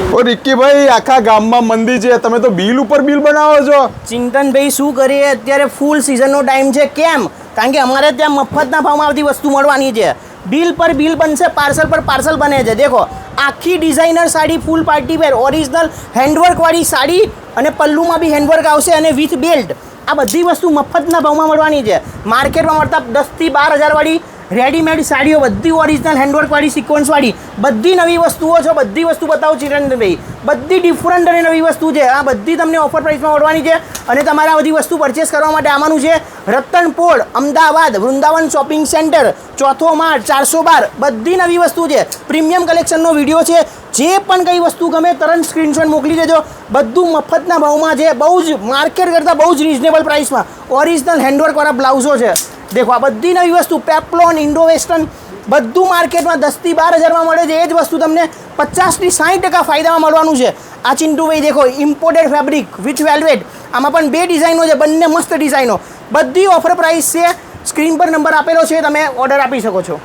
ઓ રિક્કીભાઈ, આખા ગામમાં મંદી છે, તમે તો બિલ ઉપર બિલ બનાવો છો. ચિંતનભાઈ શું કરીએ, અત્યારે ફૂલ સિઝનનો ટાઈમ છે. કેમ? કારણ કે અમારે ત્યાં મફતના ભાવમાં આવતી વસ્તુ મળવાની છે. બિલ પર બિલ બનશે, પાર્સલ પર પાર્સલ બને છે. દેખો, આખી ડિઝાઇનર સાડી, ફૂલ પાર્ટી વેર, ઓરિજિનલ હેન્ડવર્કવાળી સાડી અને પલ્લુમાં બી હેન્ડવર્ક આવશે અને વિથ બેલ્ટ. આ બધી વસ્તુ મફતના ભાવમાં મળવાની છે. માર્કેટમાં મળતા 10 થી 12 હજારવાળી રેડીમેડ સાડીઓ, બધી ઓરિજિનલ હેન્ડવર્કવાળી, સિક્વન્સવાળી, બધી નવી વસ્તુઓ છે. બધી વસ્તુ બતાવું ચિરંજીભાઈ, બધી ડિફરન્ટ અને નવી વસ્તુ છે. આ બધી તમને ઓફર પ્રાઇસમાં મળવાની છે. અને તમારે આ બધી વસ્તુ પરચેસ કરવા માટે આવવાનું છે રતનપોળ, અમદાવાદ, વૃંદાવન શોપિંગ સેન્ટર, 4થો માળ, 412. બધી નવી વસ્તુ છે. પ્રીમિયમ કલેક્શનનો વિડીયો છે. જે પણ કઈ વસ્તુ ગમે તરત સ્ક્રીનશોટ મોકલી દેજો. બધું મફતના ભાવમાં છે. બહુ જ માર્કેટ કરતાં બહુ જ રિઝનેબલ પ્રાઇસમાં ઓરિજિનલ હેન્ડવર્કવાળા બ્લાઉઝો છે. દેખો, આ બધી નવી વસ્તુ, પેપ્લોન, ઇન્ડો વેસ્ટર્ન, બધું માર્કેટમાં 10 થી 12 હજારમાં મળે છે. એ જ વસ્તુ તમને 50 થી 60% ફાયદામાં મળવાનું છે. આ ચિંટુભાઈ દેખો, ઇમ્પોર્ટેડ ફેબ્રિક વિથ વેલ્વેટ. આમાં પણ 2 ડિઝાઇનો છે, બંને મસ્ત ડિઝાઇનો. બધી ઓફર પ્રાઇસ છે. સ્ક્રીન પર નંબર આપેલો છે, તમે ઓર્ડર આપી શકો છો.